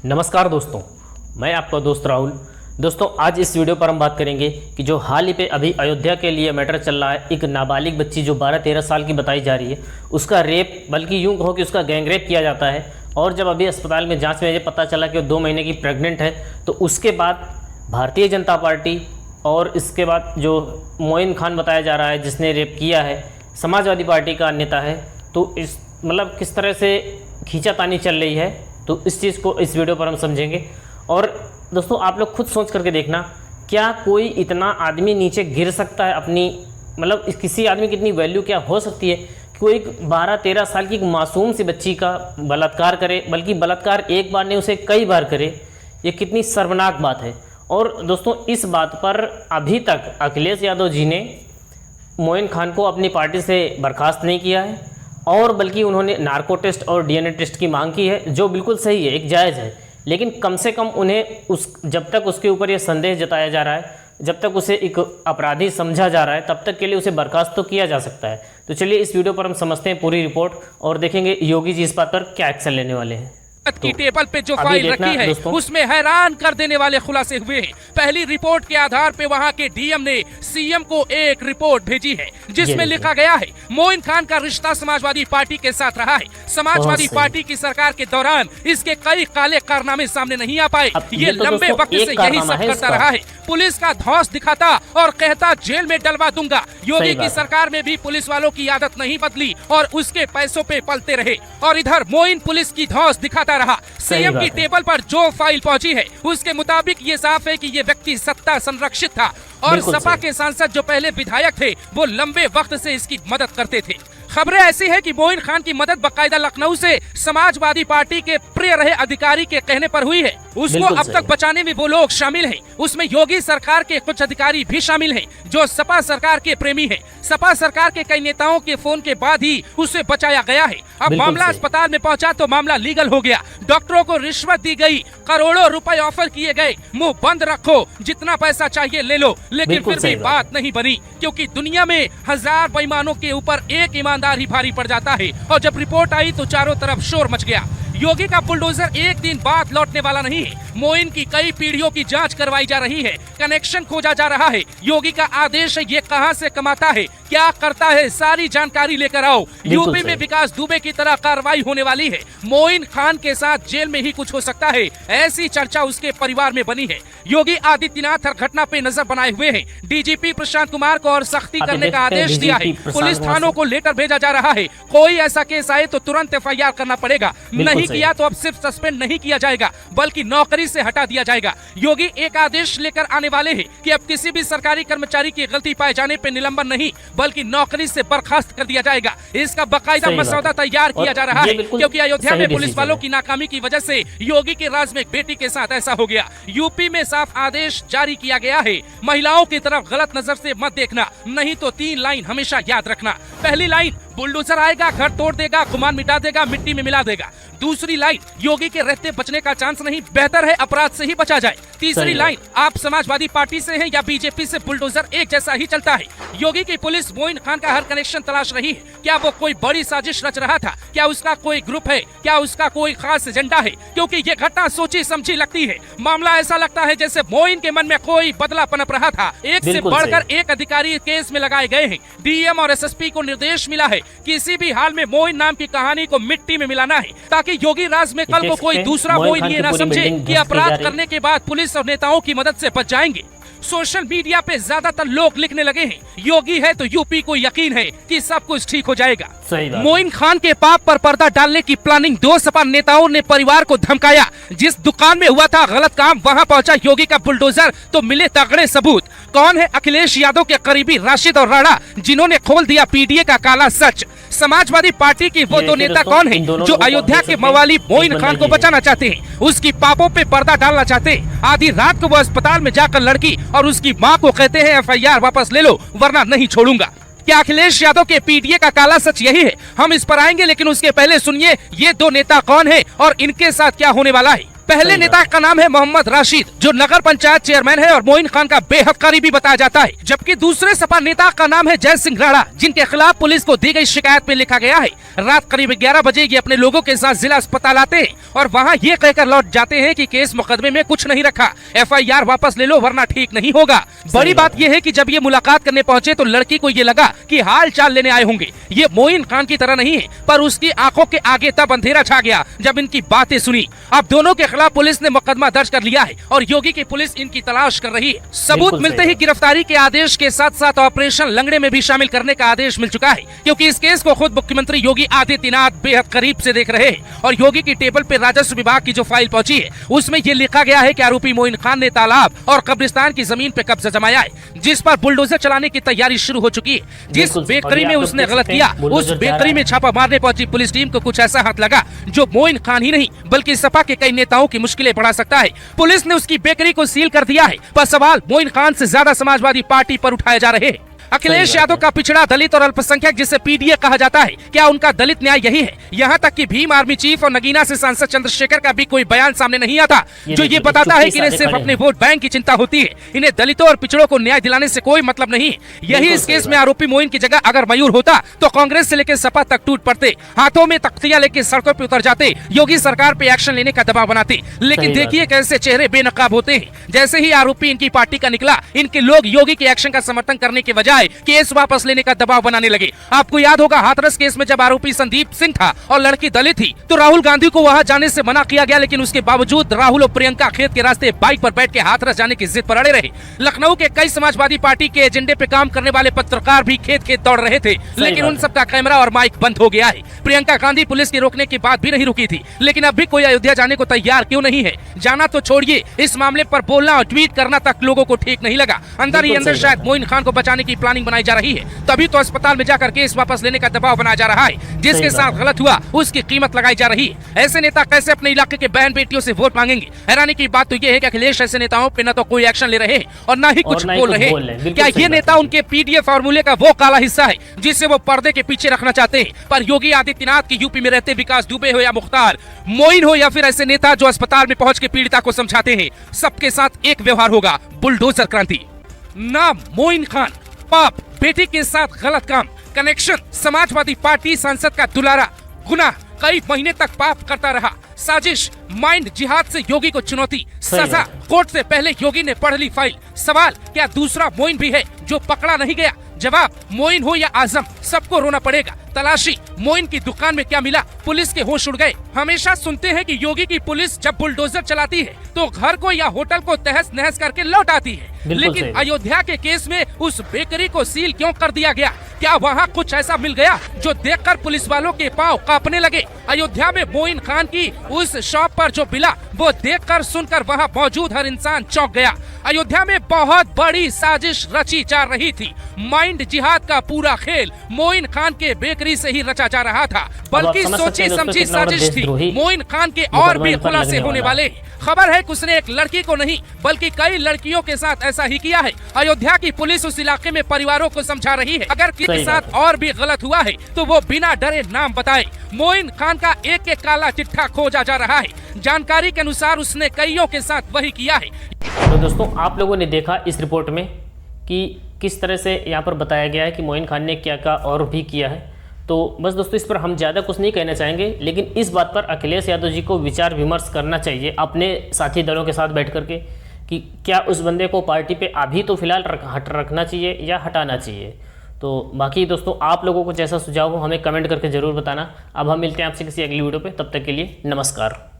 नमस्कार दोस्तों, मैं आपका दोस्त राहुल। दोस्तों, आज इस वीडियो पर हम बात करेंगे कि जो हाल ही पे अभी अयोध्या के लिए मैटर चल रहा है, एक नाबालिग बच्ची जो 12-13 साल की बताई जा रही है, उसका रेप, बल्कि यूँ कहो कि उसका गैंगरेप किया जाता है। और जब अभी अस्पताल में जांच में ये पता चला कि वो 2 महीने की प्रेग्नेंट है, तो उसके बाद भारतीय जनता पार्टी और इसके बाद जो मोइन खान बताया जा रहा है जिसने रेप किया है, समाजवादी पार्टी का नेता है। तो इस मतलब किस तरह से खींचातानी चल रही है, तो इस चीज़ को इस वीडियो पर हम समझेंगे। और दोस्तों, आप लोग खुद सोच करके देखना, क्या कोई इतना आदमी नीचे गिर सकता है अपनी, मतलब किसी आदमी की इतनी वैल्यू क्या हो सकती है कि कोई 12-13 साल की मासूम सी बच्ची का बलात्कार करे, बल्कि बलात्कार एक बार नहीं उसे कई बार करे। ये कितनी शर्मनाक बात है। और दोस्तों, इस बात पर अभी तक अखिलेश यादव जी ने मोइन खान को अपनी पार्टी से बर्खास्त नहीं किया है, और बल्कि उन्होंने नार्को टेस्ट और डीएनए टेस्ट की मांग की है, जो बिल्कुल सही है, एक जायज़ है। लेकिन कम से कम उन्हें जब तक उसके ऊपर ये संदेह जताया जा रहा है, जब तक उसे एक अपराधी समझा जा रहा है, तब तक के लिए उसे बर्खास्त तो किया जा सकता है। तो चलिए इस वीडियो पर हम समझते हैं पूरी रिपोर्ट और देखेंगे योगी जी इस बात पर क्या एक्शन लेने वाले हैं। की टेबल पे जो फाइल रखी है उसमें हैरान कर देने वाले खुलासे हुए हैं। पहली रिपोर्ट के आधार पे वहां के डीएम ने सीएम को एक रिपोर्ट भेजी है जिसमें लिखा गया है मोइन खान का रिश्ता समाजवादी पार्टी के साथ रहा है। समाजवादी पार्टी की सरकार के दौरान इसके कई काले कारनामे सामने नहीं आ पाए। ये लंबे वक्त से यही सब करता रहा है। पुलिस का धौंस दिखाता और कहता जेल में डलवा दूंगा। योगी की सरकार में भी पुलिस वालों की आदत नहीं बदली और उसके पैसों पे पलते रहे। और इधर मोइन पुलिस की धौंस दिखाता रहा। सीएम की टेबल पर जो फाइल पहुंची है उसके मुताबिक ये साफ है कि ये व्यक्ति सत्ता संरक्षित था और सपा के सांसद जो पहले विधायक थे वो लंबे वक्त से इसकी मदद करते थे। खबरें ऐसी है कि मोइन खान की मदद बकायदा लखनऊ से समाजवादी पार्टी के प्रिय रहे अधिकारी के कहने पर हुई है। उसको अब तक बचाने में वो लोग शामिल हैं। उसमें योगी सरकार के कुछ अधिकारी भी शामिल हैं जो सपा सरकार के प्रेमी हैं। सपा सरकार के कई नेताओं के फोन के बाद ही उसे बचाया गया है। अब मामला अस्पताल में पहुंचा तो मामला लीगल हो गया। डॉक्टरों को रिश्वत दी गई, करोड़ों रुपए ऑफर किए गए, मुंह बंद रखो, जितना पैसा चाहिए ले लो। लेकिन फिर भी बात नहीं बनी, क्योंकि दुनिया में 1000 बेईमानों के ऊपर एक ईमानदार ही भारी पड़ जाता है। और जब रिपोर्ट आई तो चारों तरफ शोर मच गया। योगी का बुलडोजर एक दिन बाद लौटने वाला नहीं है। मोइन की कई पीढ़ियों की जांच करवाई जा रही है, कनेक्शन खोजा जा रहा है। योगी का आदेश है, ये कहां से कमाता है, क्या करता है, सारी जानकारी लेकर आओ। यूपी में विकास दुबे की तरह कार्रवाई होने वाली है। मोइन खान के साथ जेल में ही कुछ हो सकता है, ऐसी चर्चा उसके परिवार में बनी है। योगी आदित्यनाथ हर घटना पे नजर बनाए हुए हैं। डीजीपी प्रशांत कुमार को और सख्ती करने का आदेश दिया है। पुलिस थानों को लेटर भेजा जा रहा है। कोई ऐसा केस आए तो तुरंत FIR करना पड़ेगा। नहीं किया तो अब सिर्फ सस्पेंड नहीं किया जाएगा, बल्कि नौकरी से हटा दिया जाएगा। योगी एक आदेश लेकर आने वाले हैं कि अब किसी भी सरकारी कर्मचारी की गलती पाए जाने पे निलंबन नहीं, बल्कि नौकरी से बर्खास्त कर दिया जाएगा। इसका बकायदा मसौदा तैयार किया जा रहा है, क्योंकि अयोध्या में पुलिस वालों की नाकामी की वजह से योगी के राज में एक बेटी के साथ ऐसा हो गया। यूपी में साफ आदेश जारी किया गया है, महिलाओं की तरफ गलत नजर से मत देखना, नहीं तो 3 लाइन हमेशा याद रखना। पहली लाइन, बुलडोजर आएगा, घर तोड़ देगा, गुमान मिटा देगा, मिट्टी में मिला देगा। दूसरी लाइन, योगी के रहते बचने का चांस नहीं, बेहतर है अपराध से ही बचा जाए। तीसरी लाइन, आप समाजवादी पार्टी से हैं या बीजेपी से, बुलडोजर एक जैसा ही चलता है। योगी की पुलिस मोइन खान का हर कनेक्शन तलाश रही है। क्या वो कोई बड़ी साजिश रच रहा था? क्या उसका कोई ग्रुप है? क्या उसका कोई खास एजेंडा है? क्योंकि ये घटना सोची समझी लगती है। मामला ऐसा लगता है जैसे मोइन के मन में कोई बदला पनप रहा था। एक से बढ़कर एक अधिकारी केस में लगाए गए हैं। डीएम और SSP को निर्देश मिला है किसी भी हाल में मोइन नाम की कहानी को मिट्टी में मिलाना है, ताकि योगी राज में कल को कोई दूसरा मोइन ये ना समझे कि अपराध करने के बाद पुलिस और नेताओं की मदद से बच जाएंगे। सोशल मीडिया पे ज्यादातर लोग लिखने लगे हैं, योगी है तो यूपी को यकीन है कि सब कुछ ठीक हो जाएगा। मोइन खान के पाप पर पर्दा डालने की प्लानिंग 2 सपा नेताओं ने परिवार को धमकाया। जिस दुकान में हुआ था गलत काम, वहां पहुंचा योगी का बुलडोजर तो मिले तगड़े सबूत। कौन है अखिलेश यादव के करीबी राशिद और राणा, जिन्होंने खोल दिया PDA का काला सच? समाजवादी पार्टी की वो 2 नेता कौन है जो अयोध्या के मवाली मोइन खान को बचाना चाहते हैं, उसकी पापों पे पर्दा डालना चाहते हैं? आधी रात को वो अस्पताल में जाकर लड़की और उसकी मां को कहते हैं FIR वापस ले लो वरना नहीं छोड़ूंगा। क्या अखिलेश यादव के PDA का काला सच यही है? हम इस पर आएंगे, लेकिन उसके पहले सुनिए ये 2 नेता कौन है और इनके साथ क्या होने वाला है। पहले नेता का नाम है मोहम्मद राशिद, जो नगर पंचायत चेयरमैन है और मोइन खान का बेहद करीबी बताया जाता है। जबकि दूसरे सपा नेता का नाम है जय सिंह राणा, जिनके खिलाफ पुलिस को दी गई शिकायत में लिखा गया है रात करीब 11 बजे ये अपने लोगों के साथ जिला अस्पताल आते हैं और वहाँ ये कहकर लौट जाते हैं कि केस मुकदमे में कुछ नहीं रखा, FIR वापस ले लो वरना ठीक नहीं होगा। बड़ी बात यह है कि जब ये मुलाकात करने पहुंचे तो लड़की को ये लगा कि हाल चाल लेने आए होंगे। ये मोइन खान की तरह नहीं है, पर उसकी आंखों के आगे तब अंधेरा छा गया जब इनकी बातें सुनी। अब दोनों के खिलाफ पुलिस ने मुकदमा दर्ज कर लिया है और योगी की पुलिस इनकी तलाश कर रही है। सबूत मिलते ही गिरफ्तारी के आदेश के साथ साथ ऑपरेशन लंगड़े में भी शामिल करने का आदेश मिल चुका है, क्योंकि इस केस को खुद मुख्यमंत्री योगी आदित्यनाथ बेहद करीब से देख रहे हैं। और योगी की टेबल पे राजस्व विभाग की जो फाइल पहुंची है उसमें ये लिखा गया है कि आरोपी मोइन खान ने तालाब और कब्रिस्तान की जमीन पे कब्जा जमाया है, जिस पर बुलडोजर चलाने की तैयारी शुरू हो चुकी है। जिस बेकरी में उसने गलत किया, उस बेकरी में छापा मारने पहुंची पुलिस टीम को कुछ ऐसा हाथ लगा जो मोइन खान ही नहीं बल्कि सपा के कई नेताओं की मुश्किलें बढ़ा सकता है। पुलिस ने उसकी बेकरी को सील कर दिया है, पर सवाल मोइन खान से ज्यादा समाजवादी पार्टी पर उठाए जा रहे हैं। अखिलेश यादव का पिछड़ा दलित और अल्पसंख्यक जिसे PDA कहा जाता है, क्या उनका दलित न्याय यही है? यहाँ तक कि भीम आर्मी चीफ और नगीना से सांसद चंद्रशेखर का भी कोई बयान सामने नहीं आता जो ये बताता है कि इन्हें सिर्फ अपने वोट बैंक की चिंता होती है, इन्हें दलितों और पिछड़ों को न्याय दिलाने से कोई मतलब नहीं। यही इस केस में आरोपी मोइन की जगह अगर मयूर होता तो कांग्रेस से लेकर सपा तक टूट पड़ते, हाथों में तख्तियां लेकर सड़कों पर उतर जाते, योगी सरकार पे एक्शन लेने का दबाव बनाते। लेकिन देखिए कैसे चेहरे बेनकाब होते हैं। जैसे ही आरोपी इनकी पार्टी का निकला, इनके लोग योगी के एक्शन का समर्थन करने के बजाय केस वापस लेने का दबाव बनाने लगे। आपको याद होगा हाथरस केस में जब आरोपी संदीप सिंह था और लड़की दलित थी तो राहुल गांधी को वहां जाने से मना किया गया, लेकिन उसके बावजूद राहुल और प्रियंका खेत के रास्ते बाइक पर बैठ के हाथरस जाने की जिद पर अड़े रहे। लखनऊ के कई समाजवादी पार्टी के एजेंडे पे काम करने वाले पत्रकार भी खेत खेत दौड़ रहे थे, लेकिन उन सबका कैमरा और माइक बंद हो गया है। प्रियंका गांधी पुलिस के रोकने के बाद भी नहीं रुकी थी, लेकिन अब भी कोई अयोध्या जाने को तैयार क्यों नहीं है? जाना तो छोड़िए, इस मामले पर बोलना और ट्वीट करना तक लोगों को ठीक नहीं लगा। अंदर ही अंदर शायद मोइन खान को बचाने की प्लानिंग बनाई जा रही है, तभी तो अस्पताल में जाकर केस वापस लेने का दबाव बनाया जा रहा है। जिसके साथ गलत हुआ उसकी कीमत लगाई जा रही है। ऐसे नेता कैसे अपने इलाके के बहन बेटियों से वोट मांगेंगे? हैरानी की बात तो ये है कि अखिलेश ऐसे नेताओं पे न तो कोई एक्शन ले रहे हैं और न ही कुछ बोल रहे हैं। क्या ये नेता उनके PDA फार्मूले का वो काला हिस्सा है जिसे वो पर्दे के पीछे रखना चाहते हैं? पर योगी आदित्यनाथ की यूपी में रहते विकास दुबे हो या मुख्तार मोइन हो या फिर ऐसे नेता जो अस्पताल में पहुंच के पीड़िता को समझाते हैं, सबके साथ एक व्यवहार होगा, बुलडोजर क्रांति। नाम मोइन खान, पाप, बेटी के साथ गलत काम, कनेक्शन समाजवादी पार्टी सांसद का दुलारा, गुनाह कई महीने तक पाप करता रहा, साजिश, माइंड जिहाद से योगी को चुनौती, सजा कोर्ट से पहले योगी ने पढ़ ली फाइल। सवाल, क्या दूसरा मोइन भी है जो पकड़ा नहीं गया? जवाब, मोइन हो या आजम सबको रोना पड़ेगा। तलाशी, मोइन की दुकान में क्या मिला? पुलिस के होश उड़ गए। हमेशा सुनते हैं कि योगी की पुलिस जब बुलडोजर चलाती है तो घर को या होटल को तहस नहस करके लौट आती है, लेकिन अयोध्या के केस में उस बेकरी को सील क्यों कर दिया गया? क्या वहाँ कुछ ऐसा मिल गया जो देखकर पुलिस वालों के पांव कांपने लगे? अयोध्या में मोइन खान की उस शॉप पर जो मिला वो देखकर सुनकर वहाँ मौजूद हर इंसान चौंक गया। अयोध्या में बहुत बड़ी साजिश रची जा रही थी। माइंड जिहाद का पूरा खेल मोइन खान के बेकरी से ही रचा जा रहा था, बल्कि सोची समझी साजिश थी। मोइन खान के और भी खुलासे होने वाले। खबर है कि उसने एक लड़की को नहीं बल्कि कई लड़कियों के साथ ऐसा ही किया है। अयोध्या की पुलिस उस इलाके में परिवारों को समझा रही है, अगर किसी के साथ और भी गलत हुआ है तो वो बिना डरे नाम बताए। मोइन खान का एक एक काला चिट्ठा खोजा जा रहा है। जानकारी के अनुसार उसने कईयों के साथ वही किया है। तो दोस्तों, आप लोगों ने देखा इस रिपोर्ट में कि किस तरह से यहाँ पर बताया गया है कि मोइन खान ने क्या क्या और भी किया है। तो बस दोस्तों, इस पर हम ज़्यादा कुछ नहीं कहना चाहेंगे, लेकिन इस बात पर अखिलेश यादव जी को विचार विमर्श करना चाहिए अपने साथी दलों के साथ बैठ करके कि क्या उस बंदे को पार्टी पे अभी तो फिलहाल रखना चाहिए या हटाना चाहिए। तो बाकी दोस्तों, आप लोगों को जैसा सुझाव हो हमें कमेंट करके ज़रूर बताना। अब हम मिलते हैं आपसे किसी अगली वीडियो पे, तब तक के लिए नमस्कार।